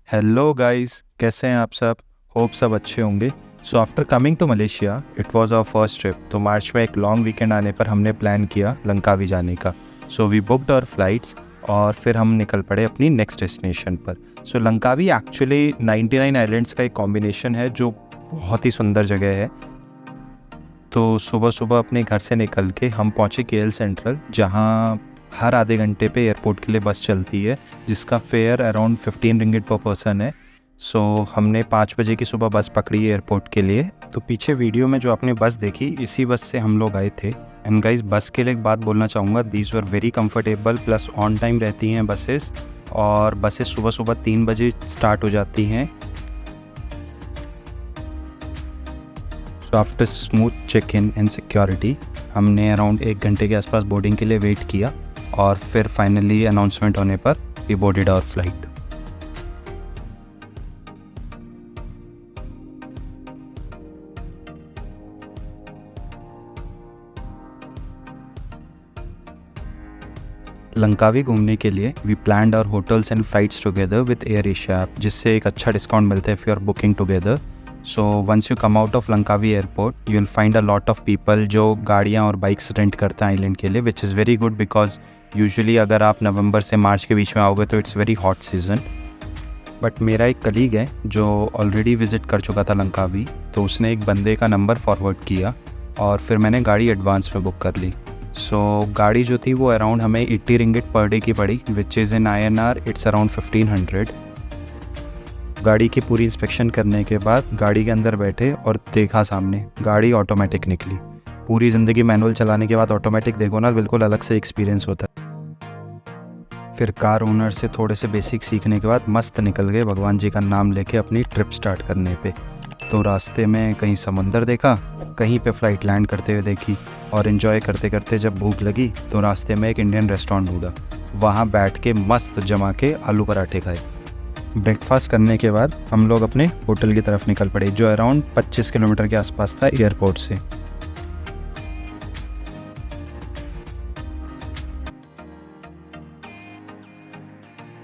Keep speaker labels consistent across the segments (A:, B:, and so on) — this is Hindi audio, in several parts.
A: हेलो गाइस, कैसे हैं आप सब। होप सब अच्छे होंगे। So after coming to Malaysia it was our first trip. तो मार्च में एक लॉन्ग वीकेंड आने पर हमने प्लान किया लंकावी जाने का। So we booked our flights और फिर हम निकल पड़े अपनी नेक्स्ट डेस्टिनेशन पर। सो लंकावी एक्चुअली 99 आइलैंड्स का एक कॉम्बिनेशन है जो बहुत ही सुंदर जगह है। तो सुबह सुबह अपने घर से निकल के हम पहुँचे केएल सेंट्रल, जहाँ हर आधे घंटे पे एयरपोर्ट के लिए बस चलती है जिसका फेयर अराउंड 15 रिंगिट पर पर्सन है। सो हमने 5 बजे की सुबह बस पकड़ी एयरपोर्ट के लिए। तो पीछे वीडियो में जो आपने बस देखी, इसी बस से हम लोग आए थे। एंड गाइस, बस के लिए एक बात बोलना चाहूँगा, these were very comfortable plus on time रहती हैं बसेस। और बसेस सुबह सुबह 3 बजे स्टार्ट हो जाती हैं। So after smooth check in and security हमने अराउंड 1 घंटे के आसपास बोर्डिंग के लिए वेट किया और फिर फाइनली अनाउंसमेंट होने पर we boarded our flight. Langkawi घूमने के लिए we planned our hotels and flights together with Air Asia app, जिससे एक अच्छा डिस्काउंट मिलता है if you are booking together. So once you come out of Langkawi airport you will find a lot of people जो गाड़ियाँ और बाइक्स रेंट करते हैं आइलैंड के लिए, which is very good because usually अगर आप नवंबर से मार्च के बीच में आओगे तो it's very hot season. But मेरा एक कलीग है जो ऑलरेडी विज़िट कर चुका था लंकावी, तो उसने एक बंदे का नंबर फॉरवर्ड किया और फिर मैंने गाड़ी एडवांस में बुक कर ली। सो गाड़ी जो थी वो अराउंड हमें 80 रिंगिट पर डे की पड़ी, which is in INR it's around 1500। गाड़ी की पूरी इंस्पेक्शन करने के बाद गाड़ी के अंदर बैठे और देखा सामने गाड़ी ऑटोमेटिक निकली। पूरी ज़िंदगी मैनुअल चलाने के बाद ऑटोमेटिक देखो ना, बिल्कुल अलग से एक्सपीरियंस होता है। फिर कार ओनर से थोड़े से बेसिक सीखने के बाद मस्त निकल गए भगवान जी का नाम लेके अपनी ट्रिप स्टार्ट करने पे। तो रास्ते में कहीं समुंदर देखा, कहीं पे फ्लाइट लैंड करते हुए देखी और इन्जॉय करते करते जब भूख लगी तो रास्ते में एक इंडियन रेस्टोरेंट ढूंढा। वहाँ बैठ के मस्त जमा के आलू पराठे खाए। ब्रेकफास्ट करने के बाद हम लोग अपने होटल की तरफ निकल पड़े जो अराउंड 25 किलोमीटर के आसपास था एयरपोर्ट से।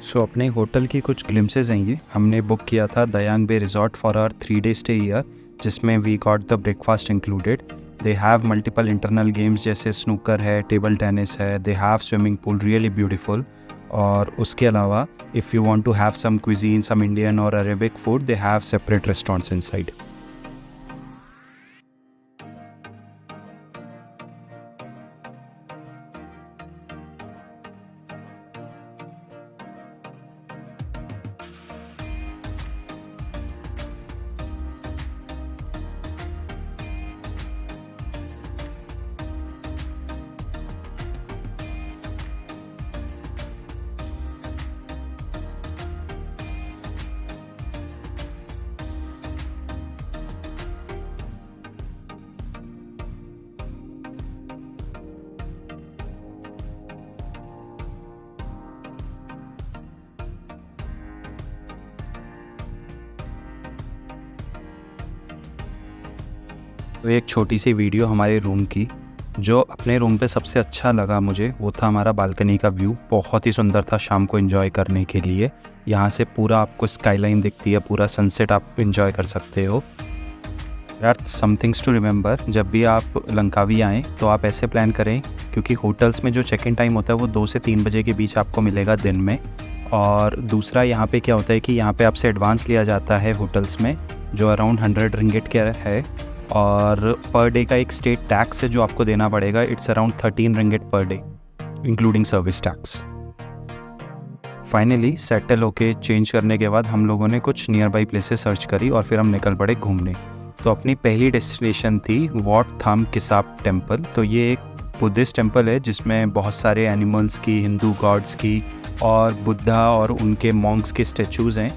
A: सो अपने होटल की कुछ ग्लिम्सेज हैं ये। हमने बुक किया था Dayang Bay resort for our 3 day stay year, जिसमें we got the breakfast included. They have multiple internal games जैसे स्नूकर है, टेबल टेनिस है, they have swimming pool really beautiful. और उसके अलावा if you want to have some cuisine, some Indian और Arabic food, they have separate restaurants inside. तो एक छोटी सी वीडियो हमारे रूम की। जो अपने रूम पे सबसे अच्छा लगा मुझे वो था हमारा बालकनी का व्यू। बहुत ही सुंदर था शाम को एंजॉय करने के लिए। यहाँ से पूरा आपको स्काईलाइन दिखती है, पूरा सनसेट आप एंजॉय कर सकते हो। यार, सम थिंग्स टू रिमेंबर, जब भी आप लंकावी आएँ तो आप ऐसे प्लान करें, क्योंकि होटल्स में जो चेक इन टाइम होता है वो 2 से 3 बजे के बीच आपको मिलेगा दिन में। और दूसरा यहाँ पे क्या होता है कि यहाँ पे आपसे एडवांस लिया जाता है होटल्स में, जो अराउंड 100 रिंगिट का है। और पर डे का एक स्टेट टैक्स है जो आपको देना पड़ेगा, it's around 13 ringgit per day including service tax. Finally settle होके चेंज करने के बाद हम लोगों ने कुछ नियर बाई प्लेसेस सर्च करी और फिर हम निकल पड़े घूमने। तो अपनी पहली डेस्टिनेशन थी वॉट थाम किसाप टेम्पल। तो ये एक बुद्धिस्ट टेम्पल है जिसमें बहुत सारे एनिमल्स की, हिंदू गॉड्स की और बुद्धा और उनके मॉन्क्स के स्टेचूज़ हैं।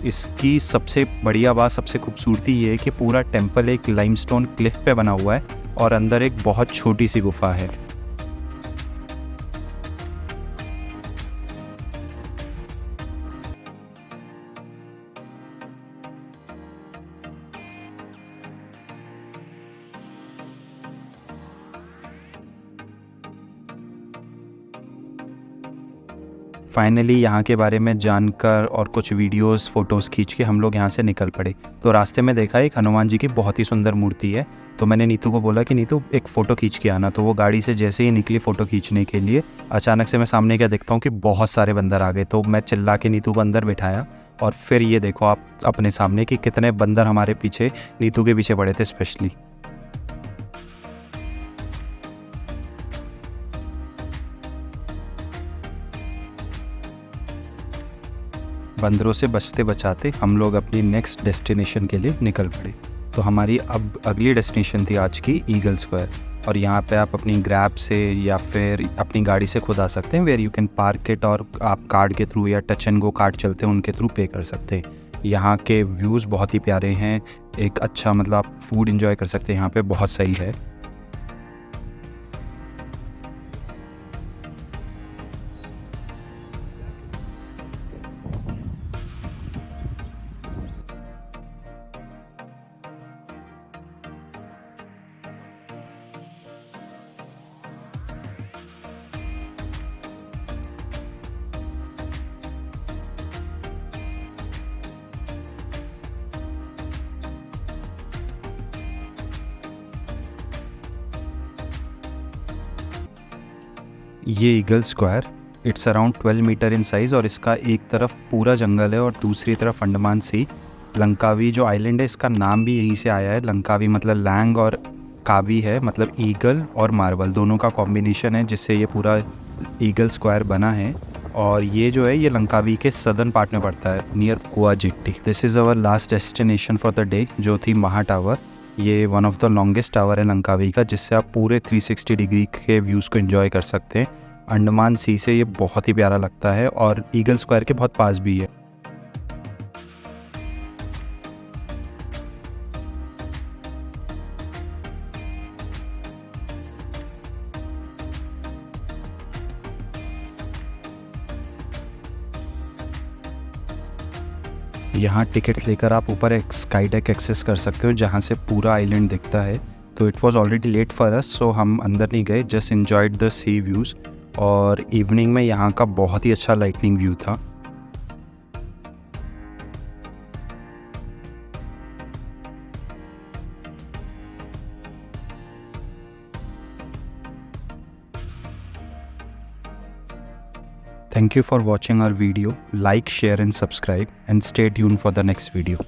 A: इसकी सबसे बढ़िया बात, सबसे खूबसूरती ये है कि पूरा टेम्पल एक लाइमस्टोन क्लिफ पे बना हुआ है और अंदर एक बहुत छोटी सी गुफा है। फाइनली यहाँ के बारे में जानकर और कुछ वीडियोस फ़ोटोज़ खींच के हम लोग यहाँ से निकल पड़े। तो रास्ते में देखा एक हनुमान जी की बहुत ही सुंदर मूर्ति है, तो मैंने नीतू को बोला कि नीतू एक फ़ोटो खींच के आना। तो वो गाड़ी से जैसे ही निकली फ़ोटो खींचने के लिए, अचानक से मैं सामने क्या देखता हूँ कि बहुत सारे बंदर आ गए। तो मैं चिल्ला के नीतू को अंदर बिठाया और फिर ये देखो आप अपने सामने कि कितने बंदर हमारे पीछे, नीतू के पीछे पड़े थे स्पेशली। बंदरों से बचते बचाते हम लोग अपनी नेक्स्ट डेस्टिनेशन के लिए निकल पड़े। तो हमारी अब अगली डेस्टिनेशन थी आज की ईगल स्क्वायर, और यहाँ पे आप अपनी ग्रैब से या फिर अपनी गाड़ी से खुद आ सकते हैं, where you can park it, और आप कार्ड के थ्रू या टच एंड गो कार्ड चलते हैं उनके थ्रू पे कर सकते हैं। यहाँ के व्यूज़ बहुत ही प्यारे हैं, एक अच्छा मतलब आप फूड एंजॉय कर सकते हैं यहाँ पे, बहुत सही है। ये eagle square it's around 12 metre in size, और इसका एक तरफ पूरा जंगल है और दूसरी तरफ अंडमान सी। लंकावी जो आइलैंड है इसका नाम भी यहीं से आया है। लंकावी मतलब लैंग, और कावी है मतलब ईगल और मार्बल दोनों का कॉम्बिनेशन है, जिससे ये पूरा ईगल स्क्वायर बना है। और ये जो है ये लंकावी के सदर्न पार्ट में पड़ता है, near Kuah jetty. This is our last destination for the day, जो थी महा टावर। ये one of the longest tower है लंकावी का, जिससे आप पूरे 360 डिग्री के व्यूज़ को एंजॉय कर सकते हैं। अंडमान सी से ये बहुत ही प्यारा लगता है और ईगल स्क्वायर के बहुत पास भी है। यहाँ टिकट्स लेकर आप ऊपर एक स्काई डेक एक्सेस कर सकते हो, जहाँ से पूरा आइलैंड दिखता है। तो it was already late for us, so हम अंदर नहीं गए, just enjoyed the sea views. और इवनिंग में यहाँ का बहुत ही अच्छा लाइटनिंग व्यू था। Thank you for watching our video. Like, share and subscribe, and stay tuned for the next video.